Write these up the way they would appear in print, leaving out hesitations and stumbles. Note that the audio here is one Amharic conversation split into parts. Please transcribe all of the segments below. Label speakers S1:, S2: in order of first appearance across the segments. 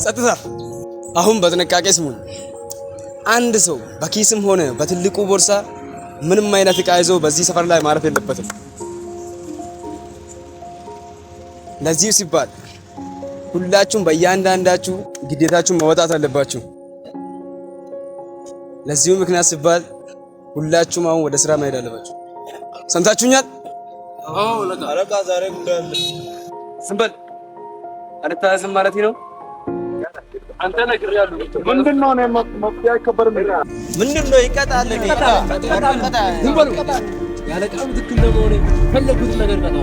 S1: ጸጥታ! አሁን በጥንቃቄ ስሙን። አንድ ሰው በኪስም ሆነ በትልቁ ቦርሳ ምንም አይነት ዕቃ ይዞ በዚህ ሰፈር ላይ ማረፍ የለበትም። ለዚሁ ሲባል ሁላችሁም በእያንዳንዳችሁ ግዴታችሁን መወጣት አለባችሁ። ለዚሁ ምክንያት ሲባል ሁላችሁም አሁን ወደ ስራ መሄድ አለባችሁ። ሰምታችሁኛል? አዎ አለቃ ዛሬ ጉዳይ አለ። ዝም በል አንተያዝም ማለት ነው። አንተ ነግሬያለሁ። ምንድነው ነው መፍትሄ አይከበርም። ምንድነው ይቀጣል። ዝም በሉ። ያለቃው ትክክል ነው ሆነ ፈለጉት ነገር ቀጣ።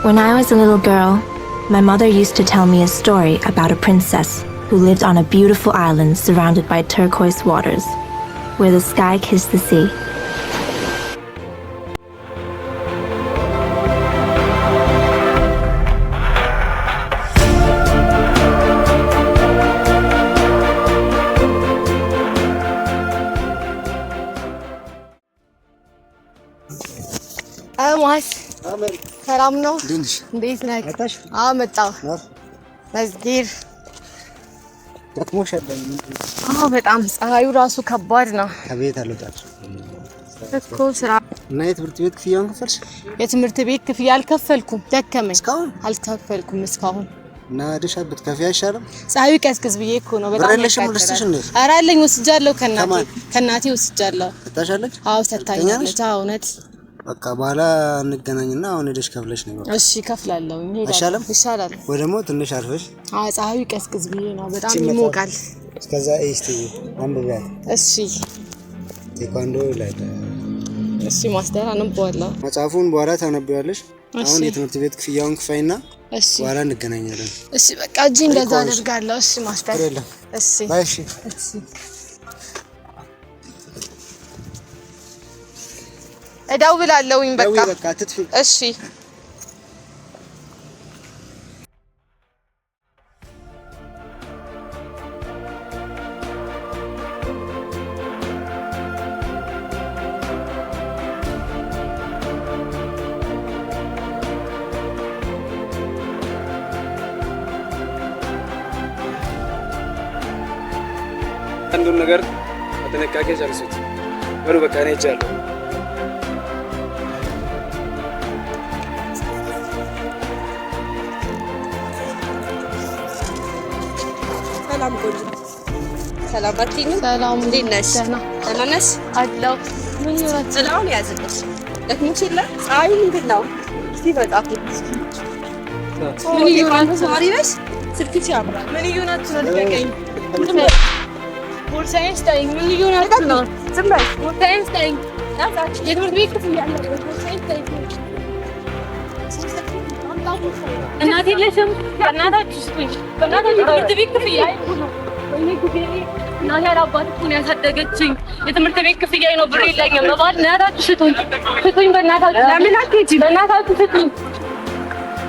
S2: When I was a little girl, my mother used to tell me a story about a princess who lived on a beautiful island surrounded by turquoise waters, where the sky kissed the sea.
S3: ሰላም ነው? እንዴት ነህ? መጣሁ። መዝጊር በጣም ፀሐዩ ራሱ ከባድ ነው። ከቤት አልወጣችም እኮ ስራ እና የትምህርት ቤት ክፍያውን ከፈልሽ? የትምህርት ቤት ክፍያ አልከፈልኩም፣ ደከመኝ። እስካሁን አልከፈልኩም እስካሁን። እና ደሻበት ከፍያ አይሻልም? ፀሐዩ ቀዝቅዝ ብዬ እኮ ነው። በጣም ኧረ አለኝ፣ ወስጃለሁ። ከእናቴ ወስጃለሁ። ሰጣሻለች? አዎ ሰጣኛለች። አዎ እውነት። በቃ በኋላ እንገናኝና አሁን ሄደሽ ከፍለሽ ነው። እሺ ከፍላለሁ። ይሻላል ይሻላል። ወይ ደግሞ ትንሽ አርፈሽ። ፀሐዩ ቀዝቅዝ ብዬ ነው፣ በጣም ይሞቃል። እስከዛ ኤስቲ አንብቢያት። እሺ ቴኳንዶ ላይ እሺ ማስተር አንብዋለሁ። መጽሐፉን በኋላ ታነቢዋለሽ። አሁን የትምህርት ቤት ክፍያውን ክፈይና እሺ በኋላ እንገናኛለን። እሺ በቃ እጂ እንደዛ አደርጋለሁ። እሺ ማስተር። እሺ ባይ። እሺ እሺ እደውላለሁኝ። በቃ አትጥፊ። እሺ
S1: አንዱን ነገር በጥንቃቄ ጨርሱት። በሉ በቃ እኔ ሄጃለሁ። ሰላም ቆንጆ። ሰላም ባትኝ። ሰላም እንዴት ነሽ? ደህና ነሽ? አለሁ። ምን ይሆናል? ጥላውን ያዝልሽ። ለምን ይችላ? ፀሐዩ ምንድን ነው? እስቲ በጣም ምን ይሆናል? ዛሬ ነሽ? ስልክሽ ያምራል። ምን ይሆናል? ትረጋገኝ። ቦርሳዬን ስጠኝ። ምን ይሆናል? ዝም በይ። ቦርሳዬን ስጠኝ። የትምህርት ቤት ክፍያ አለበት። ቦርሳዬን ስጠኝ። እናቴ ለሽም እናታችሁ ስጡኝ። በእናታችሁ ትምህርት ቤት ክፍያ አይሁን። ወይኔ ጉዴ! እናቴ አላባት እኮ ነው ያሳደገችኝ። የትምህርት ቤት ክፍያ ነው፣ ብር የለኝም። በእናታችሁ ስጡኝ፣ ስጡኝ። በእናታችሁ ለምን አትሄጂም? በእናታችሁ ስጡኝ።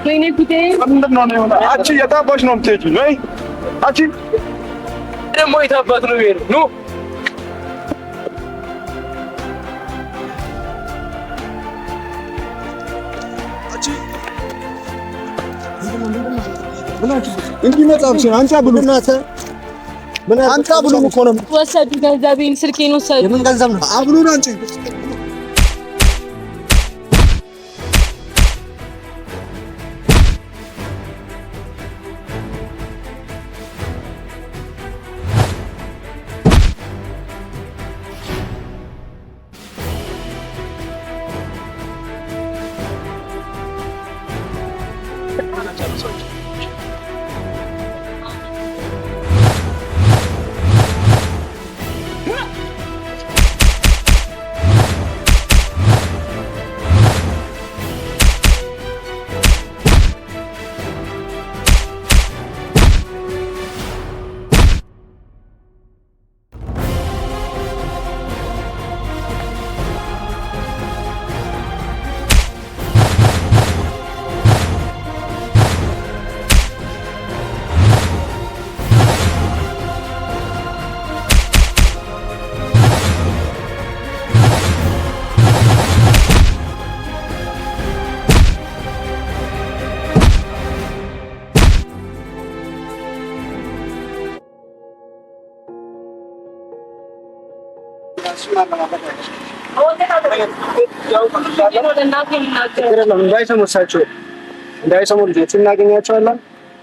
S1: ወይኔ ጉዴ! ምንድን ነው የሆነ? አንቺ የታባሽ ነው የምትሄጂው? ነይ አንቺ ደግሞ የታባት ነው ይሄ? ኑ እንጂ መጣብሽ አንቺ አብሉናተ አንቺ አብሉን እኮ ነው ወሰዱ። ገንዘቤን ስልኬን ወሰዱ። የምን ገንዘብ ነው? አብሉን አንቺ
S4: እንዳይሰሙ ልጆቹን እናገኛቸዋለን።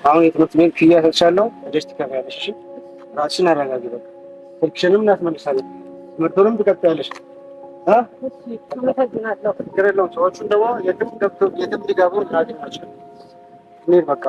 S4: አሁን የትምህርት ቤት ክፍያ ሰጥቻለሁ። ወደሽ ትከፍያለሽ። እሺ ራስሽን አረጋጊ። በቃ ስልክሽንም እናስመልሳለን። ትምህርቱንም ትቀጥያለሽ። ችግር የለውም። ሰዎቹን ደግሞ የትም ሊገቡ እናገኛቸው። እንሂድ በቃ።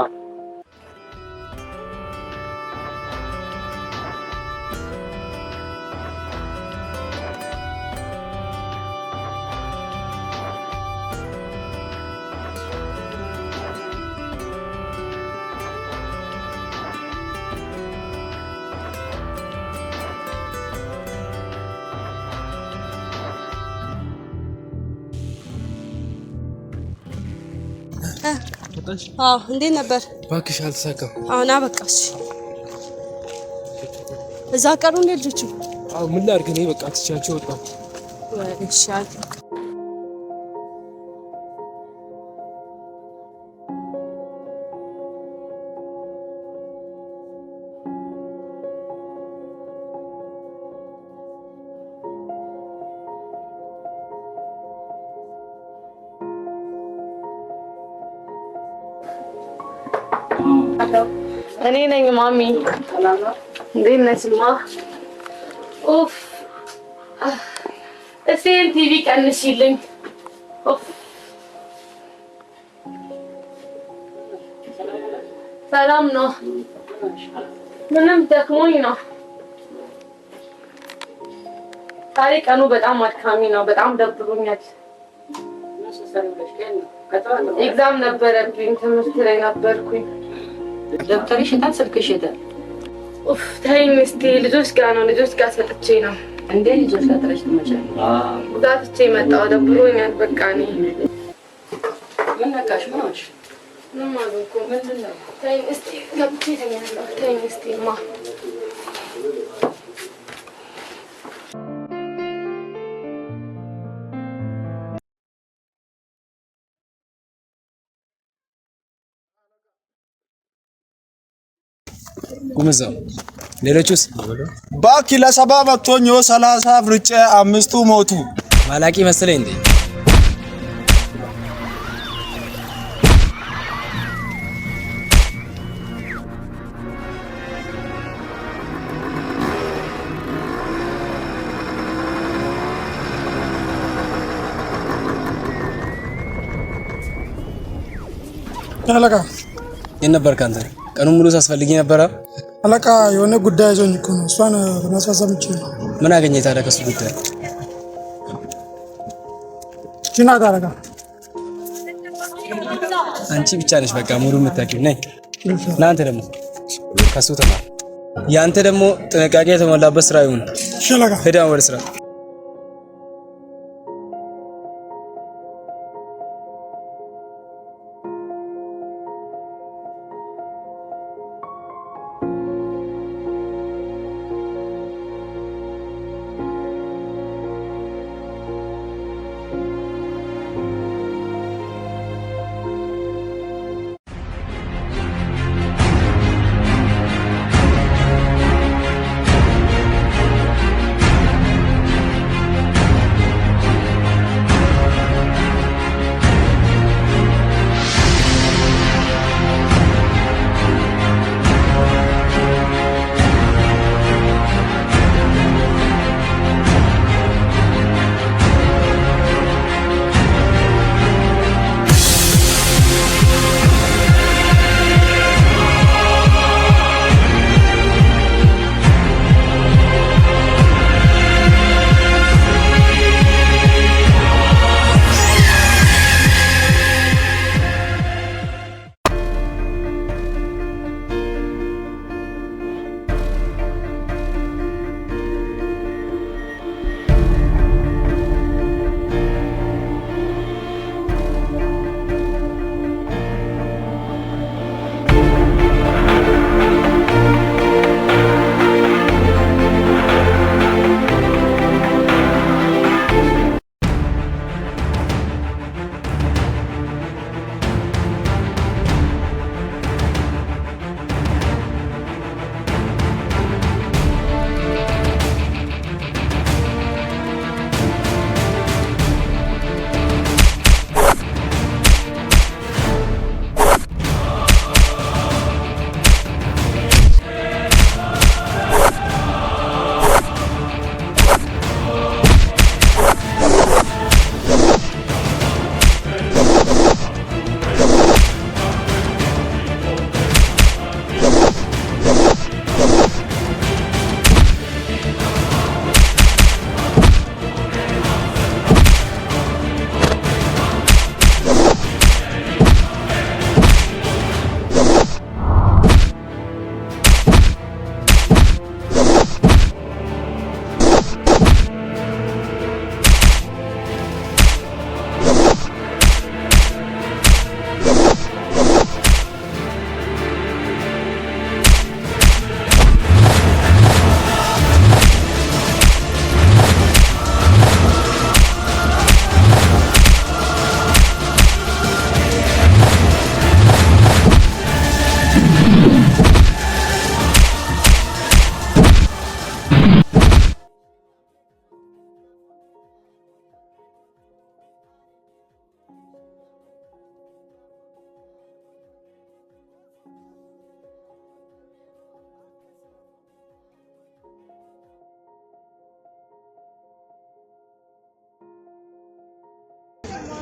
S3: እንዴት ነበር?
S5: እባክሽ አልተሳካም።
S3: አሁን አበቃሽ። እዛ ቀሩ እንደ ልጆቹ።
S5: አዎ ምን ላድርግ እኔ በቃ ትቻቸው ወጣሁ።
S3: እሺ እኔ ነኝ ማሚ። እንዴት ነሽማ? ኡፍ እስኪ ቲቪ ቀንሽልኝ። ኡፍ ሰላም ነው? ምንም ደክሞኝ ነው። ዛሬ ቀኑ በጣም አድካሚ ነው። በጣም ደብሮኛል። ኤግዛም ነበረብኝ። ትምህርት ላይ ነበርኩኝ።
S6: ደብተርሽ የታል? ስልክሽ የታል?
S3: ኡፍ ተይኝ እስኪ። ልጆች ጋር ነው። ልጆች ጋር ሰጥቼ ነው።
S6: እንዴ ልጆች ጋር ጥለሽ ትመጫለሽ?
S3: እዛ ትቼ መጣሁ። ደብሮኛል በቃ። እኔ
S6: ምን ነካሽ? ምን ሆንሽ?
S3: ምንም አልሆንኩም። ምንድን ነው? ተይኝ እስኪ። ገብቼ እተኛለሁ። ተይኝ እስኪ ማ
S5: ቁምዛው ሌሎቹስ
S4: ባኪ ለሰባ መቶኝ 30 ፍርጬ 5ቱ ሞቱ።
S5: ማላቂ መሰለኝ እንዴ?
S7: አለቃ
S5: የት ነበርክ አንተ? ቀኑን ሙሉ ሳስፈልጊ ነበረ።
S7: አለቃ የሆነ ጉዳይ ይዞኝ እኮ ነው። እሷን ለማስፈጸም እንጂ
S5: ምን አገኘ ታዲያ ከሱ ጉዳይ?
S7: ጂናት አለቃ
S5: አንቺ ብቻ ነሽ በቃ ሙሉ የምታውቂው። ነይ እናንተ ደግሞ ከሱ ተማር። ያንተ ደግሞ ጥንቃቄ የተሞላበት ስራ ይሁን።
S7: እሺ አለቃ።
S5: ሄዳ ወደ ስራ።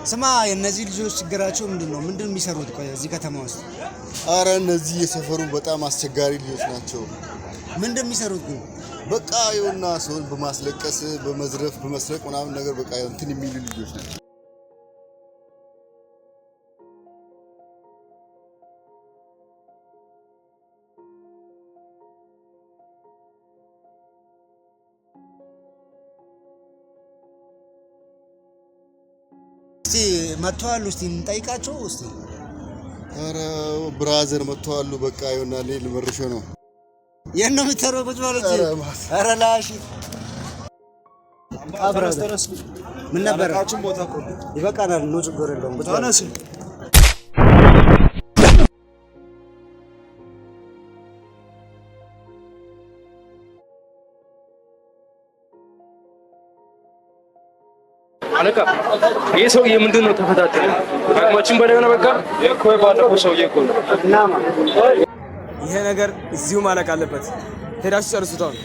S4: ስማ የነዚህ ልጆች ችግራቸው ምንድነው? ምንድነው የሚሰሩት? ቆይ እዚህ ከተማ ውስጥ
S8: አረ እነዚህ የሰፈሩ በጣም አስቸጋሪ ልጆች ናቸው።
S4: ምንድነው የሚሰሩት ግን?
S8: በቃ ይኸውና ሰውን በማስለቀስ በመዝረፍ በመስረቅ ምናምን ነገር በቃ እንትን የሚሉ ልጆች ናቸው።
S4: እስቲ መጥተዋል። እስቲ እንጠይቃቸው እስቲ።
S8: አረ ብራዘር መጥተዋል። በቃ ይኸውና እኔ ልመርሾ ነው።
S4: የት ነው የምትሰራው? ቁጭ ማለት አረ ላሽ አብራስተረስ ምን ነበር? ይበቃናል። ነው ችግር የለውም። ተነስ
S5: አለቃ ይሄ ሰውዬ ምንድን ነው ተፈታተነ? አቅማችን በደገና በቃ እኮ ባለፈው ሰውዬ እኮ ነው። ይሄ ነገር እዚሁ ማለቅ አለበት። ሄዳችሁ ጨርሱት አሁን።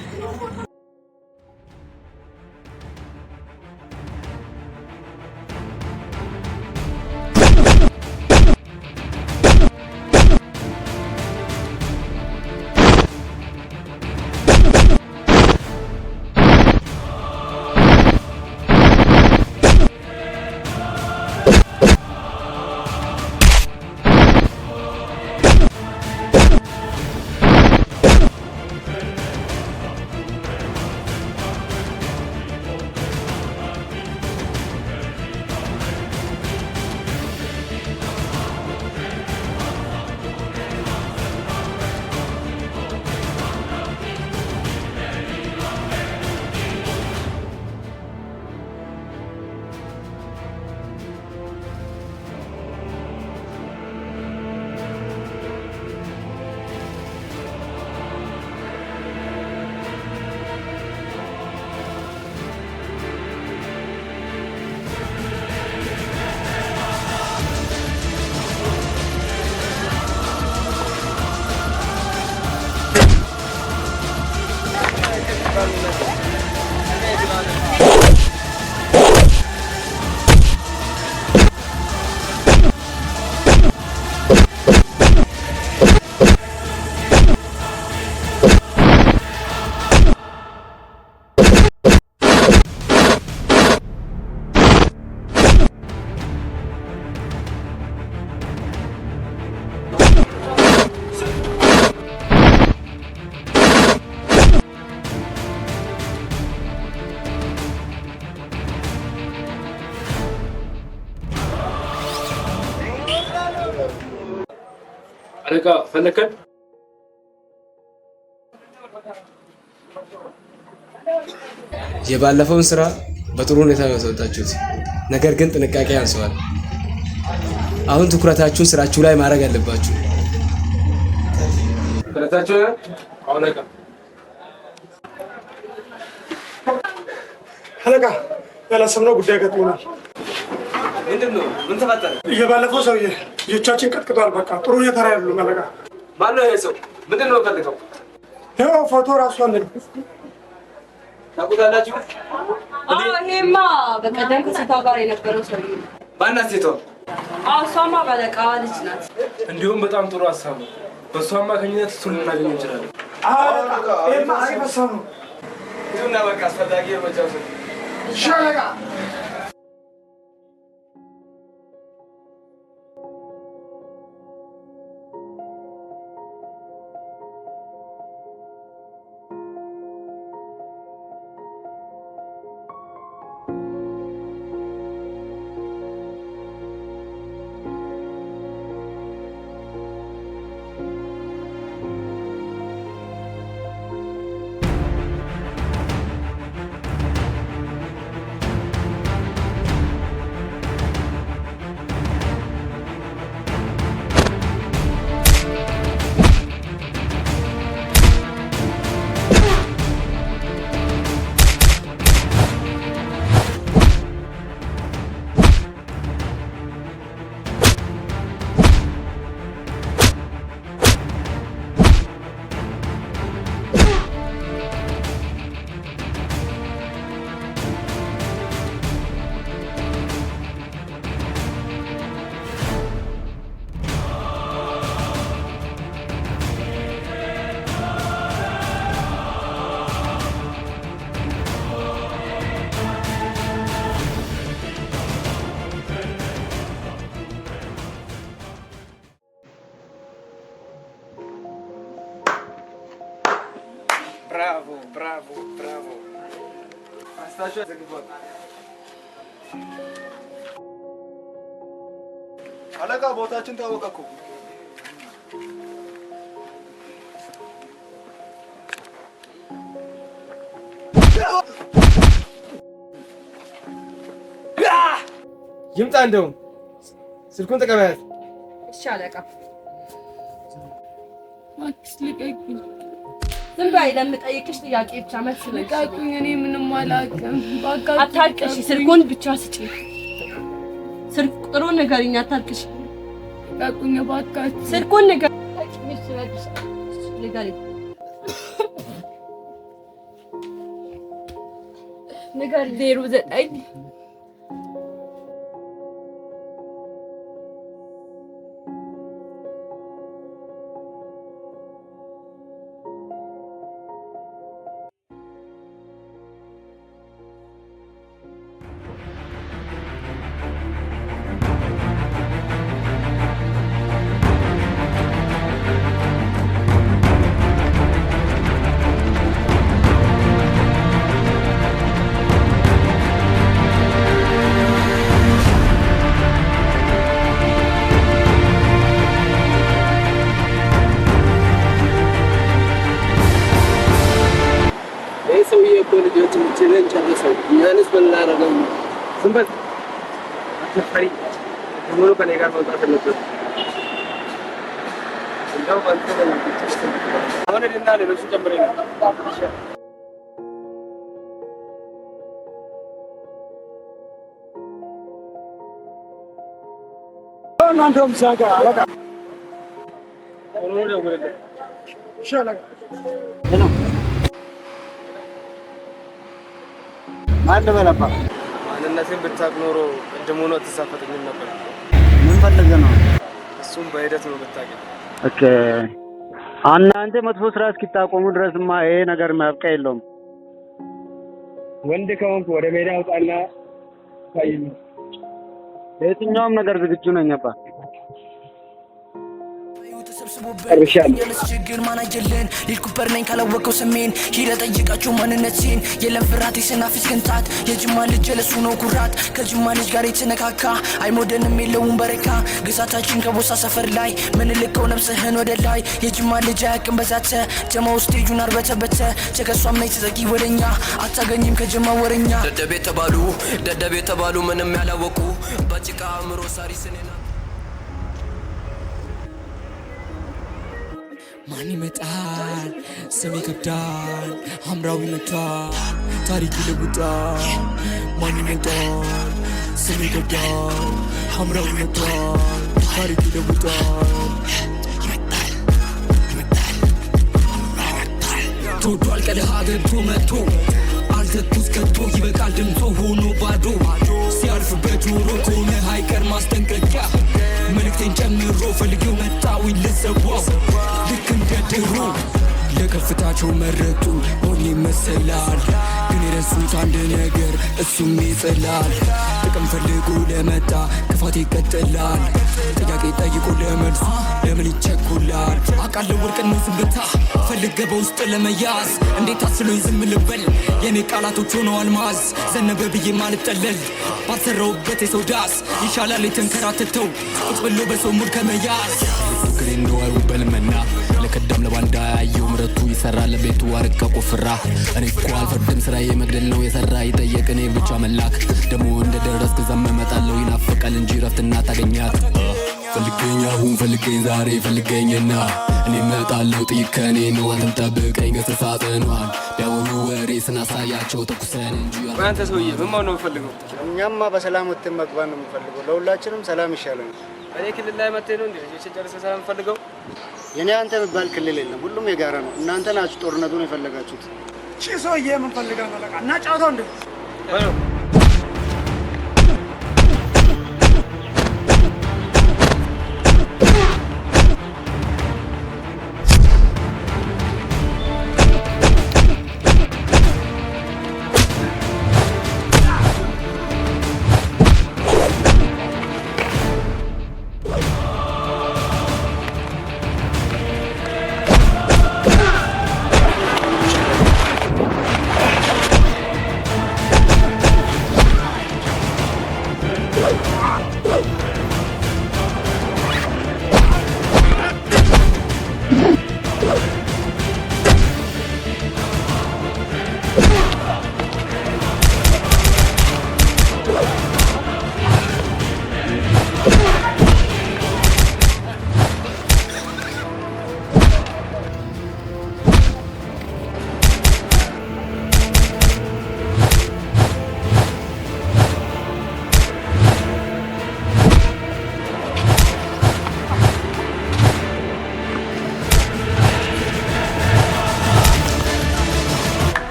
S5: አለቃ ፈለከን? የባለፈውን ስራ በጥሩ ሁኔታ ነው የተወጣችሁት። ነገር ግን ጥንቃቄ ያንሰዋል። አሁን ትኩረታችሁን ስራችሁ ላይ ማድረግ አለባችሁ። ስለታችሁ አለቃ
S7: አለቃ ያላሰብነው ጉዳይ ገጥሞናል።
S5: ምንድነው? ምን ተፈጠረ?
S7: የባለፈው ሰውዬ ልጆቻችን ቀጥቅጧል። በቃ ጥሩ ሁኔታ ላይ ያሉ አለቃ።
S5: ማነው ይሄ ሰው? ምንድነው ፈልገው?
S7: ይኸው ፎቶ ራሱ አለኝ።
S5: ታውቁታላችሁ?
S6: ይሄማ በቀደም ከሴቷ ጋር የነበረው ሰውዬ ነው።
S5: ማናት ሴቷ?
S6: እሷማ ባለቃዋ ልጅ ናት።
S5: እንዲሁም በጣም ጥሩ ሀሳብ ነው። በእሷ አማካኝነት እሱን ልናገኝ እንችላለን።
S7: አለቃ ይሄማ አሪፍ ሀሳብ ነው።
S5: ይሁንና በቃ አስፈላጊ እርምጃ ውሰድ።
S7: እሺ አለቃ።
S8: አለቃ ቦታችን ታወቀ እኮ።
S5: ይምጣ እንደውም ስልኩን ተቀበያት።
S6: እሺ አለቃ።
S3: እባክሽ ልቀቂኝ።
S6: ዝም በይ። ለምጠይቅሽ ጥያቄ ብቻ መልስ
S3: ልቀቂኝ። እኔ ምንም አላውቅም። በቃ
S6: አታልቅሽ። ስልኩን ብቻ ስጪ። ስልክ ቁጥሩን ንገሪኝ። አታልቅሽ።
S3: ልቀቂኝ እባክሽ።
S6: ስልኩን ንገሪኝ። ንገሪኝ።
S3: 09
S5: ሰውዬ እኮ ልጆች ምችልን ጨርሰው እኛንስ በላረገው ዝም በል አትፈሪ። ሙሉ ከኔ ጋር መውጣት አለበት። እንደው አንተ ነው አሁን እና ሌሎች ጨምረኝ ነው።
S4: እናንተም ሳጋ አለቃ ወደ ወደ ሻለቃ ማን በለባ
S5: ማንነቴን ብታውቅ ኖሮ ቅድሙን አትሳፈጥኝም ነበር።
S4: ምን ፈልገህ ነው?
S5: እሱም በሂደት ነው ብታውቅ።
S4: ኦኬ እናንተ መጥፎ ስራ እስኪታቆሙ ድረስማ ይሄ ነገር ማብቂያ የለውም።
S5: ወንድ ከሆንክ ወደ ሜዳ አውጣና ታይኝ።
S4: ለየትኛውም ነገር ዝግጁ ነኝ አባ።
S9: ችግር ማናጀልን ሊልኩበር ነኝ ካላወቀው ሰሜን ሂደ ጠይቃቸው ማንነቴን የለም ፍርሃት የሰናፊት ቅንጣት የጅማ ልጅ ለሱ ነው ኩራት ከጅማ ልጅ ጋር የተነካካ አይሞደንም የለውም በረካ ግዛታችን ከቦሳ ሰፈር ላይ ምንልከው ነፍስህን ወደ ላይ የጅማ ልጅ አያቅም በዛተ ጀማ ውስጥ ቴጁን አርበተበተ ቸከሷም ነይ ተዘጊ ወደኛ አታገኝም ከጀማ ወረኛ ደደቤ ተባሉ ምንም ያላወቁ በጭቃ አምሮ ሳሪ ስኔና ማን ይመጣል ስም ይከብዳል ሐምራዊ መጥቷል ታሪክ ይለውጣል ማን ይመጣል ስም ይከብዳል ሐምራዊ መጥቷል ታሪክ ይለውጣል ተወዷል ቀለሃ ገብቶ መጥቶ አልተኩስ ከቶ ይበቃል ድምፆ ሆኖ ባዶ ሲያልፍበት ጆሮ ከሆነ ሃይቀር ማስጠንቀቂያ መልእክቴን ጨምሮ ፈልጌው መጣውኝ ልሰዋው ልክ እንደ ድሮ ለከፍታቸው መረጡ ሆን ይመሰላል ግን የረሱት አንድ ነገር እሱም ይጥላል ጥቅም ፈልጎ ለመጣ ክፋት ይቀጥላል ጥያቄ ጠይቆ ለመልሱ ለምን ይቸኩላል አቃለው ወርቅን ነው ዝምታ ፈልገ በውስጥ ለመያዝ እንዴት አስሎኝ ዝም ልበል የኔ ቃላቶች ሆነው አልማዝ ዘነበ ብዬ ማልጠለል ባልሰራውበት የሰው ዳስ ይሻላል የተንከራተተው ቁጭ ብሎ በሰው ሙድ ከመያዝ ፍቅሬ ነው አይውበልምና ለቀደም ለባንዳ ያየው ምረቱ ይሰራል ለቤቱ አርቃ ቆፍራ እኔ እኮ አልፈርድም ስራዬ መግደል ነው የሰራ ይጠየቅ እኔ ብቻ መላክ ደሞ እንደደረስክ ዘመመጣለው ይናፈቃል እንጂ ረፍትና ታገኛት ፈልገኝ አሁን ፈልገኝ ዛሬ ፈልገኝና እኔ መጣለው ጥይት ከኔ ነው አንተም ጠብቀኝ ገስሳጥኗል ቢያወሩ ወሬ ስናሳያቸው ተኩሰን እንጂ
S5: አንተ ሰውዬ ምን ማለት ነው ፈልገው?
S4: እኛማ በሰላም ወጥተን መግባት ነው የምፈልገው። ለሁላችንም ሰላም ይሻለናል።
S5: እኔ ክልል ላይ መጥተህ ነው እንዴ ልጆችን ጨርሰህ ሰላም ፈልገው?
S4: የኔ አንተ የሚባል ክልል የለም። ሁሉም የጋራ ነው። እናንተ ናችሁ ጦርነቱን የፈለጋችሁት። እሺ ሰውዬ ምን ፈልገህ ነው? ለቃ እና ጫውተው እንዴ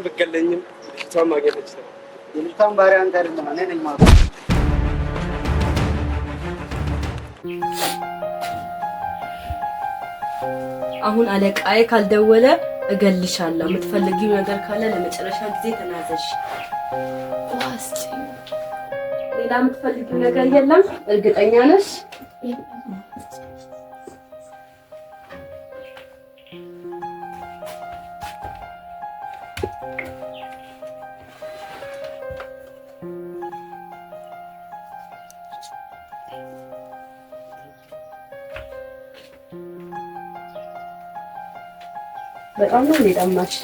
S5: ብገለኝም ልጅቷን ማግኘት ይችላል።
S4: የልጅቷን ባሪያ አንተ አይደለም እኔ ነኝ ማለት
S6: አሁን አለቃዬ ካልደወለ እገልሻለሁ። የምትፈልጊው ነገር ካለ ለመጨረሻ ጊዜ ተናዘሽ። ዋስቲ ሌላ የምትፈልጊው ነገር የለም? እርግጠኛ ነሽ? በጣም ነው የጠማሽ።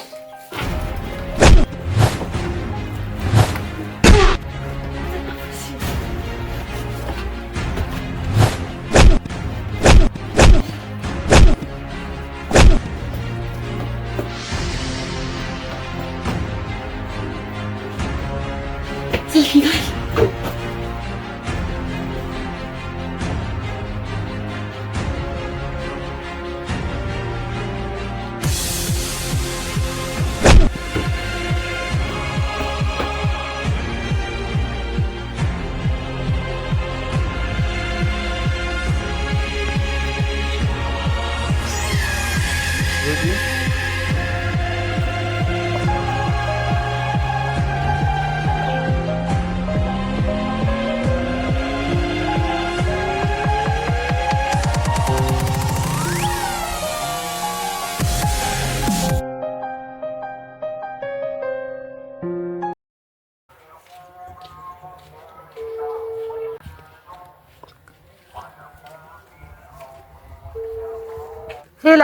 S6: ሄላ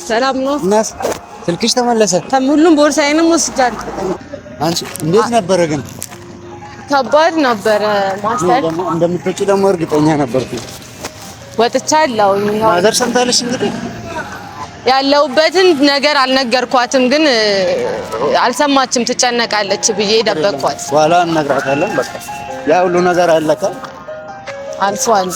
S6: ሰላም ነው?
S4: እናስ ስልክሽ ተመለሰ?
S3: ሁሉም ቦርሳዬንም ወስጃለሁ።
S4: አንቺ እንዴት ነበረ ግን?
S3: ከባድ ነበረ ማስተር።
S4: እንደምትወጪ ደግሞ እርግጠኛ ነበርኩ።
S3: ወጥቻለሁ።
S4: ማዘር ሰምታለሽ? እንግዲህ
S3: ያለውበትን ነገር አልነገርኳትም፣ ግን አልሰማችም። ትጨነቃለች ብዬ ደበቅኳት።
S4: በኋላ እነግራታለን። በቃ ያ ሁሉ ነገር አለቀ፣
S3: አልፏል።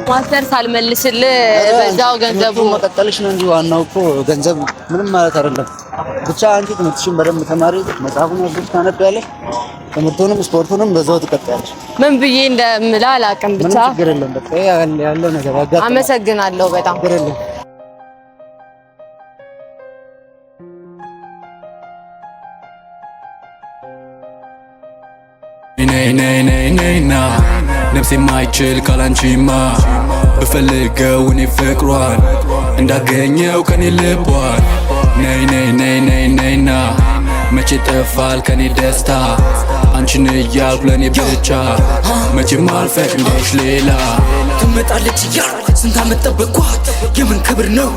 S3: ማስተር ሳልመልስልህ በዛው ገንዘቡ
S4: መቀጠልሽ ነው እንጂ ዋናው እኮ ገንዘብ ምንም ማለት አይደለም። ብቻ አንቺ ትምህርትሽን በደንብ ተማሪ፣ መጽሐፉን ወስደሽ ታነቢያለሽ፣ ትምህርቱንም ስፖርቱንም በዛው ትቀጥያለሽ።
S3: ምን ብዬ እንደምላ አላውቅም። ብቻ
S4: ምንም ችግር የለም። በቃ ያለው ነገር አጋጣሚ።
S3: አመሰግናለሁ በጣም።
S4: ችግር የለም።
S9: ነይ ነይ ነይ ነይ ና ነፍሴ ማይችል ካላንቺማ ብፈልገው እኔ ፍቅሯን እንዳገኘው ከኔ ልቧን ነይ ነይ ነይ ነይ ነይና መቼ ጠፋል ከኔ ደስታ አንቺን እያልኩ ለኔ ብቻ መቼም አልፈቅድልሽ ሌላ ትመጣለች እያልኩ ስንት ዓመት ጠበቅኳት የምን ክብር ነው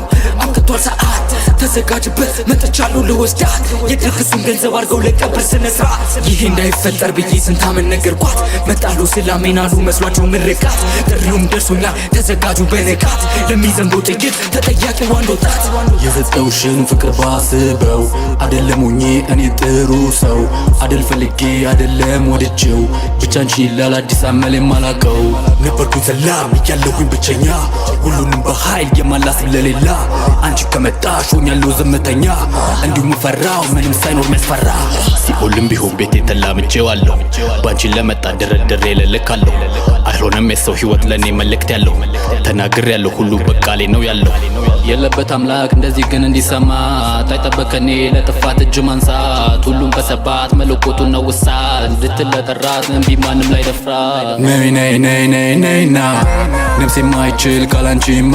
S9: አብቅቷል ሰዓት ተዘጋጅበት መጥቻለሁ ልወስዳት የድግሱን ገንዘብ አድርገው ለቀብር ስነስርዓት ይሄ እንዳይፈጠር ብዬ ስንት ዓመት ነገርኳት መጣለሁ ስላሜን አሉ መስሏቸው ምርቃት ጥሪውም ደርሶኛል ተዘጋጁ በንቃት ለሚዘንበው ጥይት ተጠያቂው አንድ ወጣት የሰጠውሽን ፍቅር ባስበው አደለም ሆኜ እኔ ጥሩ ሰው አደል ፈልጌ አደለም ወድጄው ብቻ አንቺ ይላል አዲስ አመል የማላቀው ነበርኩኝ ሰላም እያለሁኝ ብቸኛ ሁሉንም በኃይል የማላስብ ለሌላ አንቺ ከመጣሽ ሆኛለሁ ዝምተኛ እንዲሁም ፈራው ምንም ሳይኖር ሚያስፈራ ሲኦልም ቢሆን ቤቴ ተላምጄዋለሁ ባንቺን ለመጣ ድርድር የለልካለሁ አይሆንም የሰው ህይወት ለኔ መልእክት ያለው ተናግሬያለሁ ሁሉ በቃሌ ነው ያለው የለበት አምላክ እንደዚህ ግን እንዲሰማ ታይጠበከኔ ለጥፋት እጅ ማንሳት ሁሉም በሰባት መለኮቱን ነው ውሳት እንድትለጠራት እንቢ ማንም ላይ ደፍራ ነይ ነይ ነይ ነይ ነይና ነፍሴ ማይችል ካላንቺማ